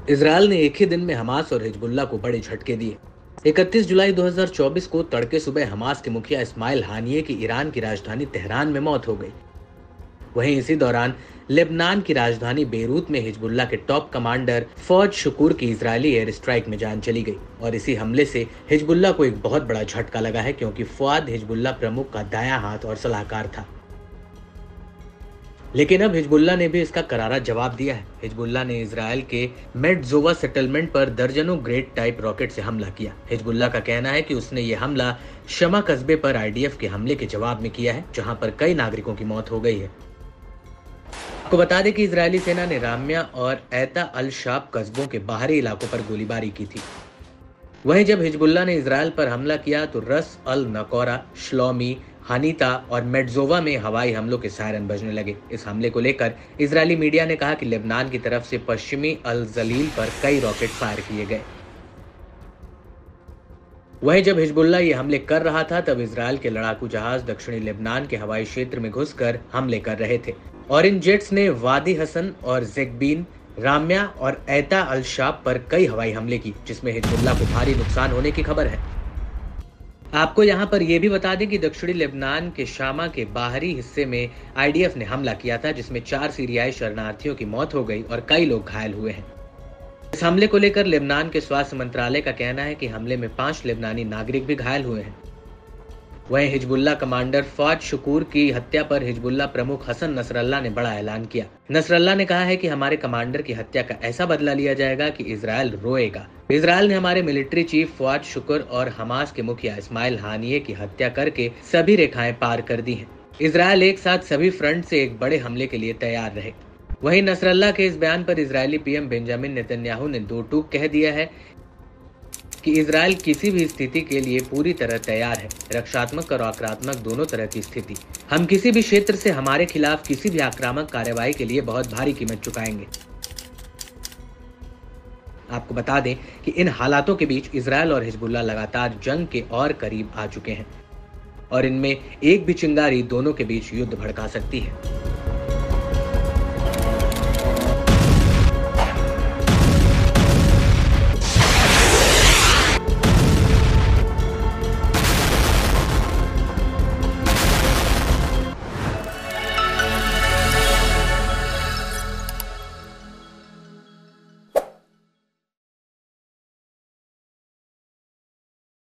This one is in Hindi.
इजरायल ने एक ही दिन में हमास और हिजबुल्लाह को बड़े झटके दिए। 31 जुलाई 2024 को तड़के सुबह हमास के मुखिया इस्माइल हानिये की ईरान की राजधानी तेहरान में मौत हो गई। वहीं इसी दौरान लेबनान की राजधानी बेरूत में हिजबुल्लाह के टॉप कमांडर फौज शुक्र की इजरायली एयर स्ट्राइक में जान चली गई और इसी हमले से हिजबुल्लाह को एक बहुत बड़ा झटका लगा है, क्योंकि फुआद हिजबुल्लाह प्रमुख का दायां हाथ और सलाहकार था। लेकिन अब हिजबुल्लाह ने भी इसका करारा जवाब दिया है। हिजबुल्लाह ने इजरायल के मेडजोवा सेटलमेंट पर दर्जनों ग्रेड टाइप रॉकेट से हमला किया। हिजबुल्लाह का कहना है कि उसने ये हमला शमा कस्बे पर आईडीएफ के हमले के जवाब में किया है, जहां पर कई नागरिकों की मौत हो गई है। आपको बता दें कि इजरायली सेना ने राम्या और ऐता अल शाब कस्बों के बाहरी इलाकों पर गोलीबारी की थी। वहीं जब हिजबुल्लाह ने इजरायल पर हमला किया तो रस अल नकोरा, श्लोमी, हानीता और मेडजोवा में हवाई हमलों के सायरन बजने लगे। इस हमले को लेकर इजरायली मीडिया ने कहा कि लेबनान की तरफ से पश्चिमी अल जलील पर कई रॉकेट फायर किए गए। वहीं जब हिजबुल्लाह ये हमले कर रहा था तब इजरायल के लड़ाकू जहाज दक्षिणी लेबनान के हवाई क्षेत्र में घुसकर हमले कर रहे थे और इन जेट्स ने वादी हसन और जेकबीन, राम्या और ऐता अल शाब पर कई हवाई हमले की, जिसमें हिजबुल्लाह को भारी नुकसान होने की खबर है। आपको यहाँ पर यह भी बता दें कि दक्षिणी लेबनान के शामा के बाहरी हिस्से में आईडीएफ ने हमला किया था, जिसमें 4 सीरियाई शरणार्थियों की मौत हो गई और कई लोग घायल हुए हैं। इस हमले को लेकर लेबनान के स्वास्थ्य मंत्रालय का कहना है कि हमले में 5 लेबनानी नागरिक भी घायल हुए हैं। वहीं हिजबुल्लाह कमांडर फौज शुक्र की हत्या पर हिजबुल्लाह प्रमुख हसन नसरल्लाह ने बड़ा ऐलान किया। नसरल्लाह ने कहा है कि हमारे कमांडर की हत्या का ऐसा बदला लिया जाएगा कि इजरायल रोएगा। इजरायल ने हमारे मिलिट्री चीफ फौज शुक्र और हमास के मुखिया इस्माइल हानिये की हत्या करके सभी रेखाएं पार कर दी हैं। इजरायल एक साथ सभी फ्रंट से एक बड़े हमले के लिए तैयार रहे। वहीं नसरल्लाह के इस बयान पर इजरायली पीएम बेंजामिन नेतन्याहू ने दो टूक कह दिया है कि इजरायल किसी भी स्थिति के लिए पूरी तरह तैयार है, रक्षात्मक और आक्रामक दोनों तरह की स्थिति। हम किसी भी क्षेत्र से हमारे खिलाफ किसी भी आक्रामक कार्रवाई के लिए बहुत भारी कीमत चुकाएंगे। आपको बता दें कि इन हालातों के बीच इजरायल और हिजबुल्लाह लगातार जंग के और करीब आ चुके हैं और इनमें एक भी चिंगारी दोनों के बीच युद्ध भड़का सकती है।